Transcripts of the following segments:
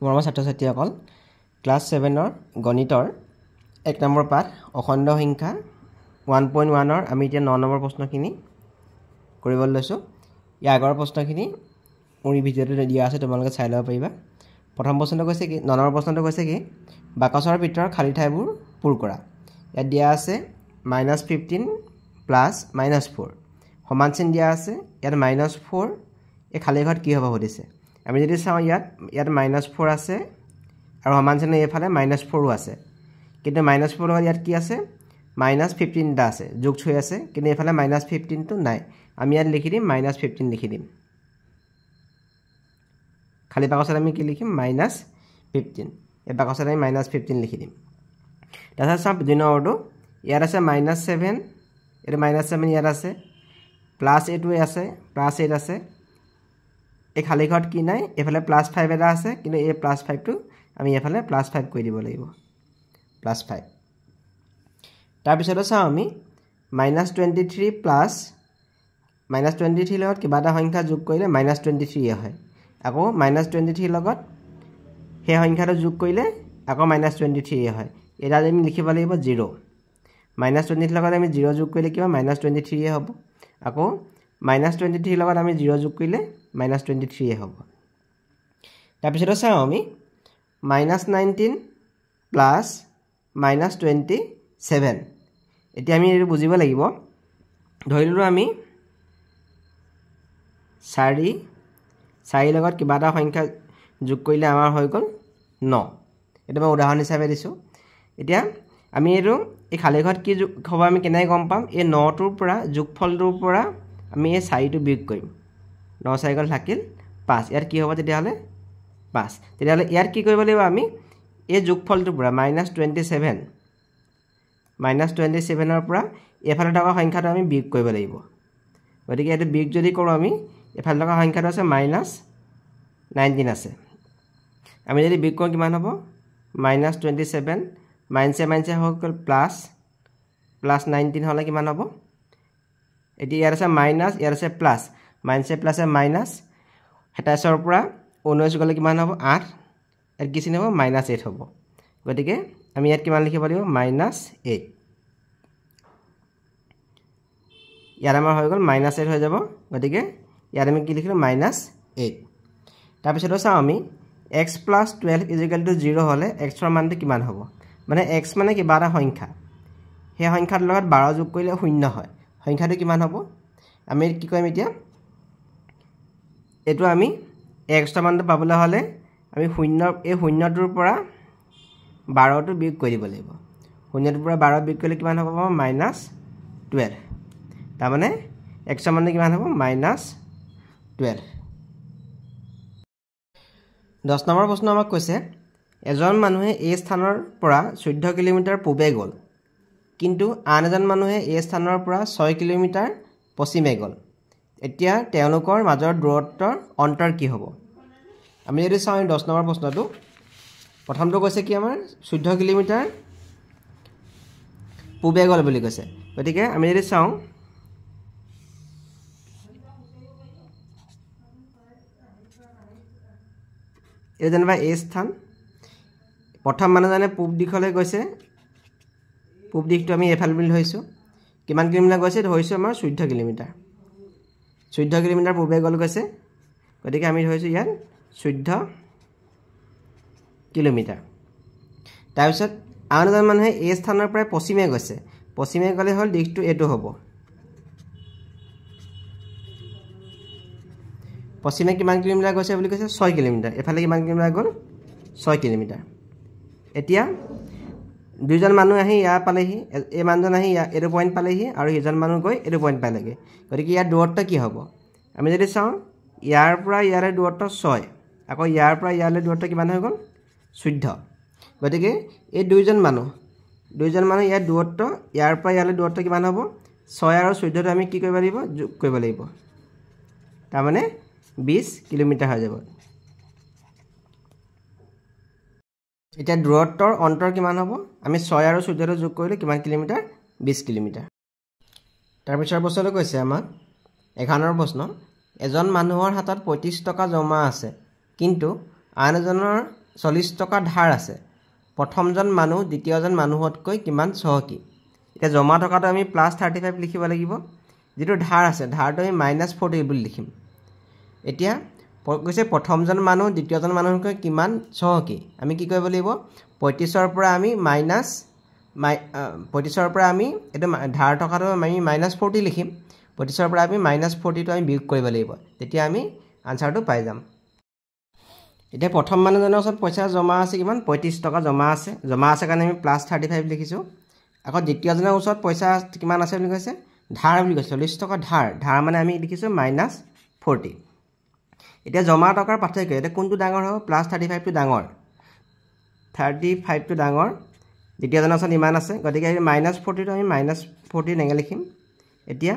মৰমৰ ছাত্ৰ-ছাত্ৰীসকল ক্লাছ 7ৰ গণিতৰ 1 নম্বৰ পাঠ অখণ্ড সংখ্যা 1.1 ৰ আমি এতিয়া 9 নম্বৰ প্ৰশ্নখিনি কৰিবলৈ লৈছো। ইয়াৰ আগৰ প্ৰশ্নখিনি মোৰ ভিডিঅ'টো দিয়া আছে, তোমালোকে চাই ল'ব পাৰিবা। প্ৰথম প্ৰশ্নটো কৈছে কি 9 নম্বৰ প্ৰশ্নটো কৈছে কি বাকচৰ ভিতৰৰ খালী ঠাইবোৰ পূৰ কৰা। ইয়াত দিয়া আছে -15 প্লাছ -4 সমান চিন দিয়া আছে। ইয়াত -4 এই খালী ঘৰত কি হ'ব সুধিছে। আমি যদি চাওঁ ইয়াত -4 আছে আৰু সমান চিন এইফালে -4ও আছে, কিন্তু -4 লগত ইয়াত কি আছে -15 টা আছে, যোগ হৈ আছে, কিন্তু এইফালে -15 টো নাই। আমি ইয়াত লিখি দিম -15 লিখি দিম। খালী বাকচত আমি কি লিখিম -15, এই বাকচত আমি -15 লিখি দিম। তাৰপিছত চাওঁ 2 নম্বৰটো, ইয়াত আছে -7, এইটো -7 ইয়াত আছে, +8 আছে, +8 আছে। এই খালী ঘৰত কি নাই, এইফালে +5 এটা আছে, কিন্তু এই +5টো আমি এইফালে +5 কৰি দিব লাগিব, +5। তাৰপিছতে চাওঁ আমি -23 প্লাছ -23 লগত কিবা এটা সংখ্যা যোগ কৰিলে -23 হয়। আকৌ -23 লগত সেই সংখ্যাটো যোগ কৰিলে আকৌ -23 হয়। এটা আমি লিখিব লাগিব 0। -23 লগত আমি 0 যোগ কৰিলে কিবা -23 হ'ব। আকৌ -23 লগত আমি 0 যোগ কৰিলে -23 হ'ব। তাৰপিছতে চাওঁ আমি -19 প্লাছ -27। এতিয়া আমি এইটো বুজিব লাগিব। ধৰি ললোঁ আমি 4 লগত কিবা এটা সংখ্যা যোগ কৰিলে আমাৰ হৈ গ'ল 9। এইটো মই উদাহৰণ হিচাপে দিছোঁ। এতিয়া আমি এইটো এই খালী ঘৰত কি যোগ হ'ব আমি কেনেকৈ গম পাম। এই 9টোৰ পৰা যোগফলটোৰ পৰা আমি এই 4টো বিয়োগ কৰিম। 9 4 গ'ল থাকিল 5। ইয়াত কি হ'ব তেতিয়াহ'লে 5। তেতিয়াহ'লে ইয়াত কি কৰিব লাগিব আমি এই যোগফলটোৰ পৰা -27ৰ পৰা এইফালে থকা সংখ্যাটো আমি বিয়োগ কৰিব লাগিব। গতিকে এইটো বিয়োগ যদি কৰোঁ আমি এইফালে থকা সংখ্যাটো আছে -19 আছে। আমি যদি বিয়োগ কৰোঁ কিমান হ'ব -27 -7 হৈ গ'ল +19 হ'লে কিমান হ'ব। এতিয়া ইয়াত আছে মাইনাছ, ইয়াত আছে প্লাছ, -প্লাছে -27ৰ পৰা 19 গ'লে কিমান হ'ব 8। ইয়াত কি চিন হ'ব -8 হ'ব। গতিকে আমি ইয়াত কিমান লিখিব লাগিব -8। ইয়াত আমাৰ হৈ গ'ল -8 হৈ যাব। গতিকে ইয়াত আমি কি লিখিলোঁ -8। তাৰপিছতো চাওঁ আমি x + 12 = 0 হ'লে xৰ মানটো কিমান হ'ব। মানে x মানে কিবা এটা সংখ্যা, সেই সংখ্যাটোৰ লগত 12 যোগ কৰিলে 0 হয়। সংখ্যাটো কিমান হ'ব আমি কি কৰিম এতিয়া, এইটো আমি xৰ মানটো পাবলৈ হ'লে আমি এই 0টোৰ পৰা 12টো বিয়োগ কৰি দিব লাগিব। 0টোৰ পৰা 12 বিয়োগ কৰিলে কিমান হ'ব -12। তাৰমানে xৰ মানটো কিমান হ'ব -12। 10 নম্বৰ প্ৰশ্ন আমাক কৈছে এজন মানুহে এই স্থানৰ পৰা 14 কিলোমিটাৰ পূবে গ'ল, কিন্তু আন এজন মানুহে এই স্থানৰ পৰা 6 কিলোমিটাৰ পশ্চিমে গ'ল। এতিয়া তেওঁলোকৰ মাজৰ দূৰত্বৰ অন্তৰ কি হ'ব। আমি যদি চাওঁ 10 নম্বৰ প্ৰশ্নটো, প্ৰথমটো কৈছে কি আমাৰ 14 কিলোমিটাৰ পূবে গ'ল বুলি কৈছে। গতিকে আমি যদি চাওঁ এই যেনিবা এই স্থান, প্ৰথম মানুহজনে পূব দিশলৈ গৈছে, পূব দিশটো আমি এইফাল বুলি ধৰিছোঁ। কিমান কিলোমিটাৰ গৈছে ধৰিছোঁ আমাৰ 14 কিলোমিটাৰ। 14 কিলোমিটাৰ পূবে গ'ল গৈছে। গতিকে আমি ধৰিছোঁ ইয়াত 14 কিলোমিটাৰ। তাৰপিছত আন এজন মানুহে এই স্থানৰ পৰা পশ্চিমে গৈছে। পশ্চিমে গ'লে হ'ল দিশটো এইটো হ'ব। পশ্চিমে কিমান কিলোমিটাৰ গৈছে বুলি কৈছে 6 কিলোমিটাৰ। এফালে কিমান কিলোমিটাৰ গ'ল 6 কিলোমিটাৰ। এতিয়া দুইজন মানুহ আহি ইয়াৰ পালেহি, এই মানুহজন আহি এইটো পইণ্ট পালেহি আৰু সিজন মানুহ গৈ এইটো পইণ্ট পালেগৈ। গতিকে ইয়াৰ দূৰত্ব কি হ'ব। আমি যদি চাওঁ ইয়াৰ পৰা ইয়ালৈ দূৰত্ব 6, আকৌ ইয়াৰ পৰা ইয়ালৈ দূৰত্ব কিমান হৈ গ'ল 14। গতিকে এই দুইজন মানুহ ইয়াৰ দূৰত্ব, ইয়াৰ পৰা ইয়ালৈ দূৰত্ব কিমান হ'ব 6 আৰু 14টো আমি কি কৰিব লাগিব যোগ কৰিব লাগিব। তাৰমানে 20 কিলোমিটাৰ হৈ যাব। এতিয়া দূৰত্বৰ অন্তৰ কিমান হ'ব, আমি 6 আৰু 14টো যোগ কৰিলে কিমান কিলোমিটাৰ 20 কিলোমিটাৰ। তাৰপিছৰ প্ৰশ্নটো কৈছে আমাক 11 নম্বৰ প্ৰশ্ন, এজন মানুহৰ হাতত 35 টকা জমা আছে, কিন্তু আন এজনৰ 40 টকা ধাৰ আছে প্ৰথমজন মানুহ দ্বিতীয়জন মানুহতকৈ কিমান চহকী এটা জমা টকাটো আমি +35 লিখিব লাগিব যেটো ধাৰ আছে ধাৰটো আমি -40 বুলি লিখিম এতিয়া কৈছে প্ৰথমজন মানুহ দ্বিতীয়জন মানুহতকৈ কিমান চহকী আমি কি কৰিব লাগিব 35 ৰ পৰা আমি 35 ৰ পৰা আমি এটা ধাৰ টকাটো আমি -40 লিখিম 25 ৰ পৰা আমি -40 টো আমি বিয়োগ কৰিব লাগিব তেতিয়া আমি আনসাৰটো পাই যাম এতিয়া প্ৰথম মানুহজনৰ ওচৰত পইচা জমা আছে কিমান 35 টকা জমা আছে কাৰণে আমি +35 লিখিছো আকৌ দ্বিতীয়জনৰ ওচৰত পইচা কিমান আছে বুলি কৈছে ধাৰ বুলি কৈছে 40 টকা ধাৰ মানে আমি লিখিছো -40 এতিয়া জমা টকাৰ পাৰ্থক্য এটা কোনটো ডাঙৰ হ'ব +35 টো ডাঙৰ 35 টো ডাঙৰ দ্বিতীয়জনৰ ওচৰত ইমান আছে গতিকে -40 টো আমি -40 নেগে লিখিম এতিয়া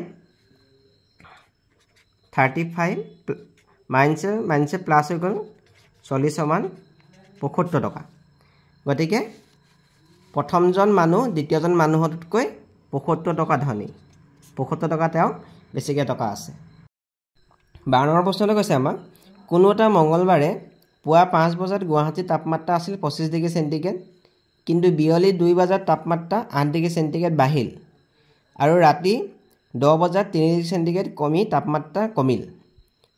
35 মাইনাছে প্লাস হৈ গ'ল 40 সমান 75 টকা গতিকে প্ৰথমজন মানুহ দ্বিতীয়জন মানুহতকৈ 75 টকা ধনী 75 টকা তেওঁ বেছিকৈ টকা আছে 12 নম্বৰ প্ৰশ্নটো কৈছে আমাক কোনো এটা মঙ্গলবাৰে পুৱা 5 বজাত গুৱাহাটীৰ তাপমাত্ৰা আছিল 25 ডিগ্ৰী সেন্টিগ্ৰেড কিন্তু বিয়লি 2 বজাত তাপমাত্ৰা 8 ডিগ্ৰী সেন্টিগ্ৰেড বাঢ়িল আৰু ৰাতি 10 বজাত 3 ডিগ্ৰী সেন্টিগ্ৰেড কমি তাপমাত্ৰা কমিল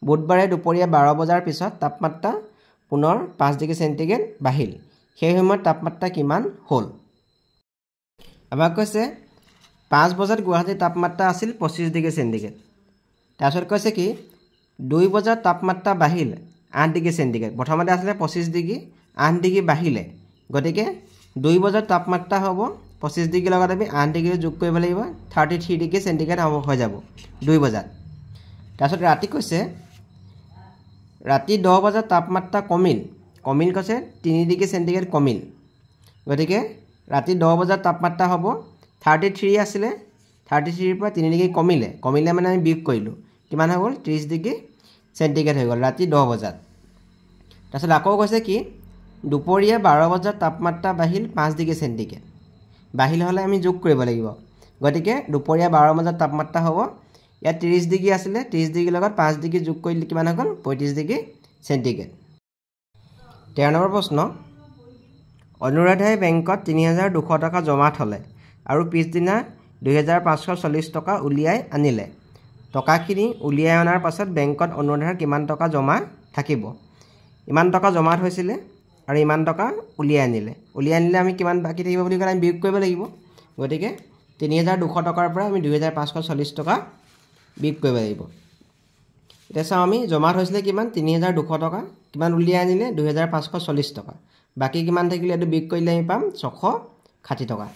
বুধবাৰে দুপৰীয়া 12 বজাৰ পিছত তাপমাত্ৰা পুনৰ 5 ডিগ্ৰী সেন্টিগ্ৰেড বাঢ়িল সেই সময়ত তাপমাত্ৰা কিমান হ'ল আমাক কৈছে 5 বজাত গুৱাহাটীৰ তাপমাত্ৰা আছিল 25 ডিগ্ৰী সেন্টিগ্ৰেড তাৰপিছত কৈছে কি 2 বজাত তাপমাত্ৰা বাঢ়িল 8 ডিগ্ৰী সেন্টিগ্ৰেড প্ৰথমতে আছিল 25 ডিগ্ৰী 8 ডিগ্ৰী বাঢ়িলে গতিকে 2 বজাত তাপমাত্ৰা হ'ব 25 ডিগ্ৰী লগত আমি 8 ডিগ্ৰী যোগ কৰিব লাগিব 33 ডিগ্ৰী সেন্টিগ্ৰেড হৈ যাব 2 বজাত তাৰপিছত ৰাতি কৈছে ৰাতি 10 বজাত তাপমাত্ৰা কমিল কৈছে 3 ডিগ্ৰী সেন্টিগ্ৰেড কমিল গতিকে ৰাতি 10 বজাত তাপমাত্ৰা হ'ব 33 আছিলে 33 ৰ পৰা 3 ডিগ্ৰী কমিলে মানে আমি বিয়োগ কৰিলো কিমান হৈ গ'ল 30 ডিগ্ৰী সেন্টিগ্ৰেড হৈ গ'ল ৰাতি 10 বজাত তাৰপিছত আকৌ কৈছে কি দুপৰীয়া 12 বজাত তাপমাত্ৰা বাঢ়িল 5 ডিগ্ৰী সেন্টিগ্ৰেড বাঢ়িল হলে আমি যোগ কৰিব লাগিব গতিকে দুপৰীয়া 12 বজাত তাপমাত্ৰা হ'ব ইয়াত 30 ডিগ্ৰী আছিলে 30 ডিগ্ৰী লগত 5 ডিগ্ৰী যোগ কৰিলে কিমান হৈ গ'ল 35 ডিগ্ৰী সেন্টিগ্ৰেড 13 নম্বৰ প্ৰশ্ন অনুৰাধাই বেংকত 3200 টকা জমা থলে আৰু পিছদিনা 2540 টকা উলিয়াই আনিলে টকাখিনি উলিয়াই অনাৰ পাছত বেংকত অনুৰাধাৰ কিমান টকা জমা থাকিব ইমান টকা জমা থৈছিলে আৰু ইমান টকা উলিয়াই আনিলে আমি কিমান বাকি থাকিব বুলি ক'লে আমি বিয়োগ কৰিব লাগিব গতিকে 3200 টকাৰ পৰা আমি 2540 টকা বিয়োগ কৰিব লাগিব এতিয়া চাও আমি জমা থৈছিলে কিমান 3200 টকা কিমান উলিয়াই আনিলে 2540 টকা বাকি কিমান থাকিলে এটো বিয়োগ কৰিলে আমি পাম 660 টকা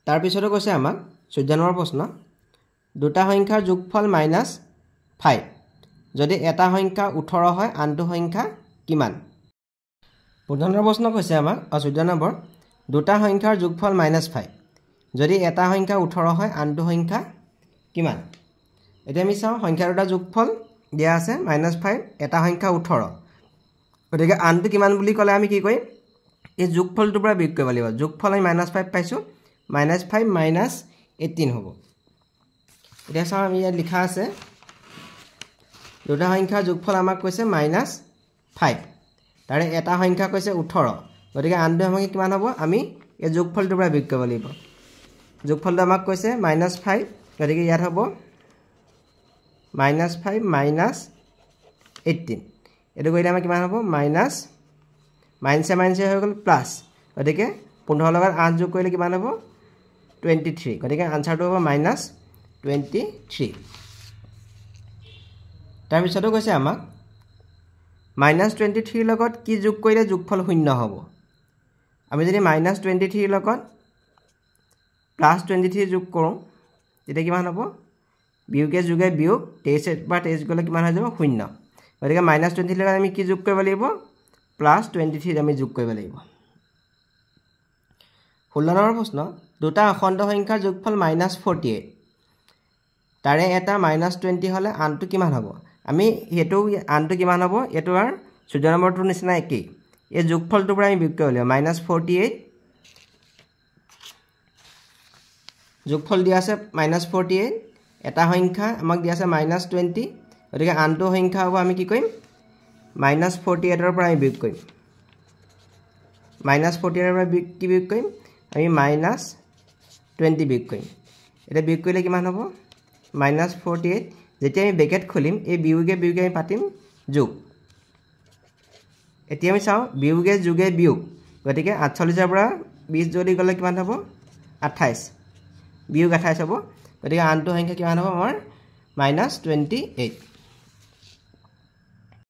তাৰ পিছতো কৈছে আমাক 14 নম্বৰ প্ৰশ্ন দুটা সংখ্যাৰ যোগফল -5 যদি এটা সংখ্যা 18 হয় আনটো সংখ্যা কিমান 15 নম্বৰ প্ৰশ্ন কৈছে আমাক 14 নম্বৰ দুটা সংখ্যাৰ যোগফল -5 যদি এটা সংখ্যা 18 হয় আনটো সংখ্যা কিমান এতিয়া আমি চাও সংখ্যা দুটা যোগফল দিয়া আছে -5 এটা সংখ্যা 18 গতিকে আনটো কিমান বুলি ক'লে আমি কি কৰিম এই যোগফলটোৰ পৰা বিয়োগ কৰিব লাগিব যোগফল আমি -5 পাইছো -5 -18 হ'ব এতিয়া চাও আমি ইয়াত লিখা আছে দুটা সংখ্যাৰ যোগফল আমাক কৈছে -5 তাৰে এটা সংখ্যা কৈছে 18 গতিকে আনটো আমাক কিমান হ'ব আমি এই যোগফলটোৰ পৰা বিয়োগ কৰিব লাগিব যোগফলটো আমাক কৈছে -5 গতিকে ইয়াত হ'ব -5 -18 এটো কৰিলে আমাৰ কিমান হ'ব মাইনাছে হৈ গ'ল প্লাস গতিকে 15 লগত 8 যোগ কৰিলে কিমান হ'ব 23 গতিকে আনসাৰটো হ'ব -23 তাৰ পিছতো কৈছে আমাক -23 লগত কি যোগ কৰিলে যোগফল শূন্য হ'ব আমি যদি -23 লগত +23 যোগ কৰোঁ তেতিয়া কিমান হ'ব বিয়োগে যোগে বিয়োগ 23 বা 23 গলে কিমান হৈ যাব শূন্য গতিকে -23 লগত আমি কি যোগ কৰিব লাগিব +23 আমি যোগ কৰিব লাগিব 16 নম্বৰ প্ৰশ্ন দুটা অখণ্ড সংখ্যাৰ যোগফল -48 তাৰে এটা -20 হলে আনটো কিমান হ'ব আমি হেতু আনটো কিমান হ'ব এটো আর 14 নম্বৰটোৰ নিচিনা একেই এই যোগফলটোৰ পৰা আমি বিয়োগ কৰিব লাগিব -48 যোগফল দিয়া আছে -48 এটা সংখ্যা আমাক দিয়া আছে -20 গতিকে আনটো সংখ্যা হ'ব আমি কি কৰিম মাইনাছ 48ৰ পৰা আমি বিয়োগ কৰিম মাইনাছ 48ৰ পৰা কি বিয়োগ কৰিম আমি মাইনাছ 20 বিয়োগ কৰিম এটা বিয়োগ কৰিলে কিমান হ'ব মাইনাছ 48 যেতিয়া আমি ব্ৰেকেট খুলিম এই বিয়োগে আমি পাতিম যোগ এতিয়া আমি চাও বিয়োগে যোগে বিয়োগ গতিকে 48ৰ পৰা 20 যোগ গলে কিমান হ'ব 28 বিয়োগ 28 হ'ব গতিকে আনটো সংখ্যা কিমান হ'ব আমাৰ -28